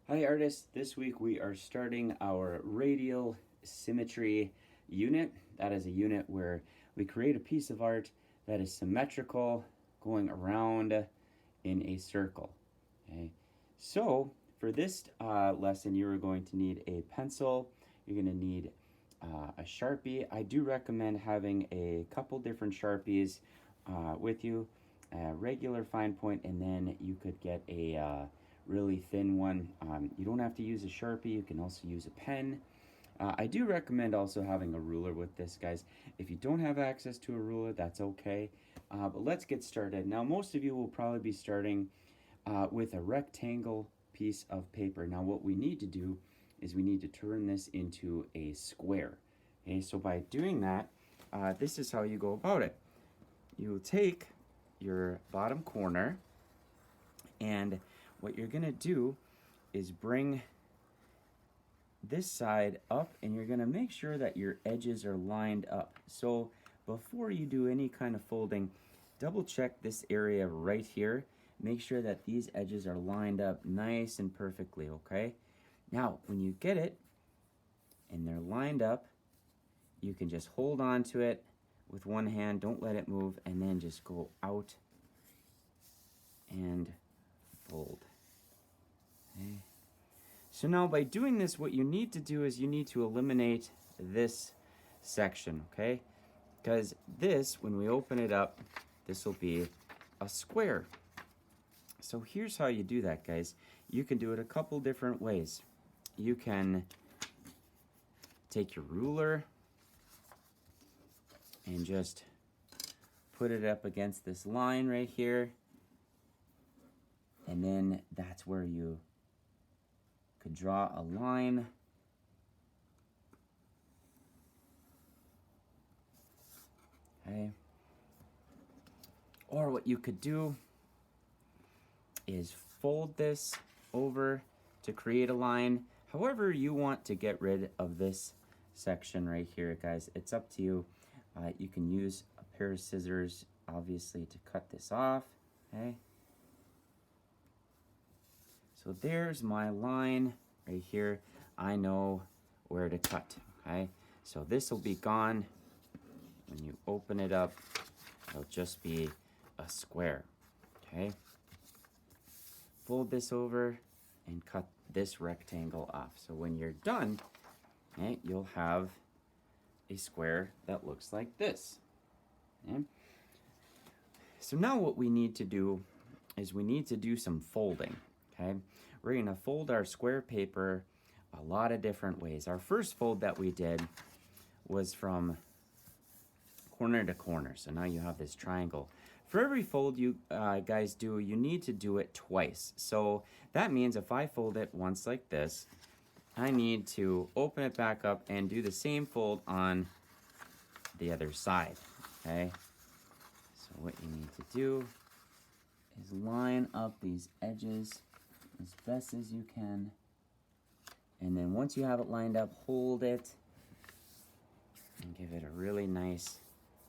Hi artists, this week we are starting our Radial Symmetry unit. That is a unit where we create a piece of art that is symmetrical going around in a circle. Okay, so for this lesson you are going to need a pencil, you're going to need a Sharpie. I do recommend having a couple different Sharpies with you, a regular fine point, and then you could get a really thin one. You don't have to use a Sharpie, you can also use a pen. I do recommend also having a ruler with this, guys. If you don't have access to a ruler, that's okay. But let's get started. Now, most of you will probably be starting with a rectangle piece of paper. Now, what we need to do is we need to turn this into a square. Okay, so by doing that, this is how you go about it. You take your bottom corner, and what you're gonna do is bring this side up, and you're gonna make sure that your edges are lined up. So before you do any kind of folding, double check this area right here. Make sure that these edges are lined up nice and perfectly, okay? Now, when you get it and they're lined up, you can just hold on to it with one hand, don't let it move, and then just go out and fold. Okay. So now by doing this, what you need to do is you need to eliminate this section, okay? Because this, when we open it up, this will be a square. So here's how you do that, guys. You can do it a couple different ways. You can take your ruler and just put it up against this line right here. And then that's where you could draw a line. Okay. Or what you could do is fold this over to create a line. However you want to get rid of this section right here, guys, it's up to you. You can use a pair of scissors, obviously, to cut this off. Okay. So there's my line right here. I know where to cut, okay? So this will be gone. When you open it up, it'll just be a square, okay? Fold this over and cut this rectangle off. So when you're done, okay, you'll have a square that looks like this, okay? So now what we need to do is we need to do some folding. Okay, we're gonna fold our square paper a lot of different ways. Our first fold that we did was from corner to corner. So now you have this triangle. For every fold you guys do, you need to do it twice. So that means if I fold it once like this, I need to open it back up and do the same fold on the other side, okay? So what you need to do is line up these edges as best as you can, and then once you have it lined up, hold it and give it a really nice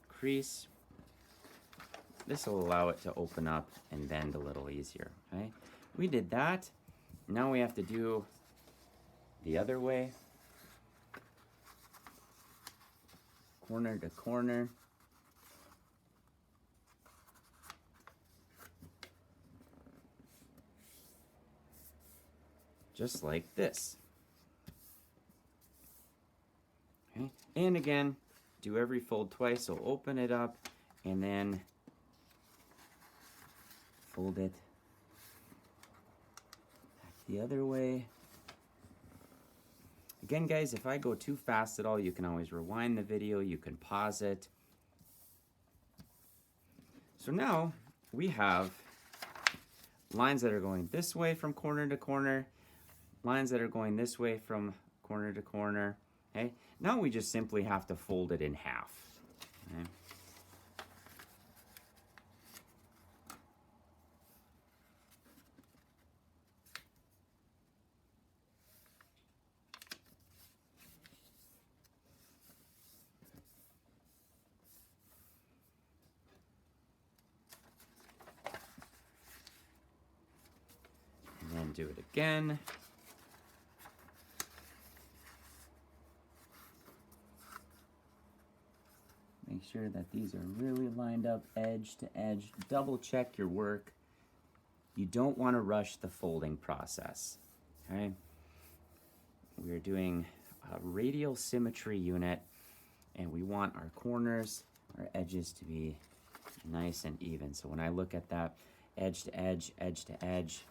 crease. This will allow it to open up and bend a little easier, okay? We did that. Now we have to do the other way, corner to corner. Just like this. Okay, and again, do every fold twice. So open it up and then fold it back the other way. Again, guys, if I go too fast at all, you can always rewind the video, you can pause it. So now we have lines that are going this way from corner to corner, lines that are going this way from corner to corner, okay? Now we just simply have to fold it in half, okay? And then do it again. sure that these are really lined up edge to edge. Double check your work. You don't want to rush the folding process, okay? We're doing a radial symmetry unit, and we want our corners, our edges to be nice and even. So when I look at that, edge to edge, edge to edge.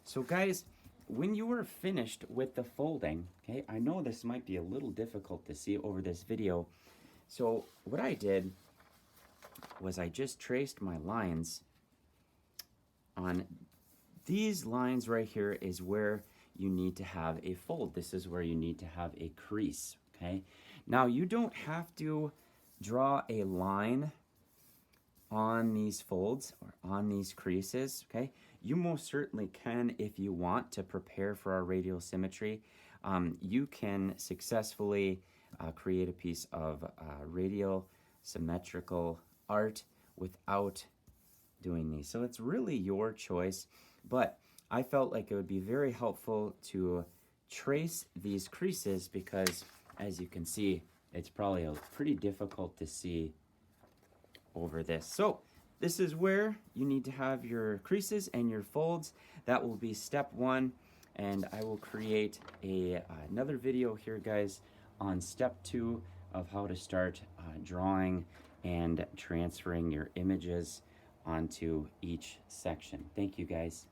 So guys, when you are finished with the folding, okay, I know this might be a little difficult to see over this video. So what I did was I just traced my lines on these lines right here is where you need to have a fold. This is where you need to have a crease, okay? Now you don't have to draw a line on these folds or on these creases, okay? You most certainly can if you want to prepare for our radial symmetry. You can successfully create a piece of radial symmetrical art without doing these. So it's really your choice, but I felt like it would be very helpful to trace these creases because, as you can see, it's probably pretty difficult to see over this. So this is where you need to have your creases and your folds. That will be step one, and I will create another video here, guys, on step two of how to start drawing and transferring your images onto each section. Thank you, guys.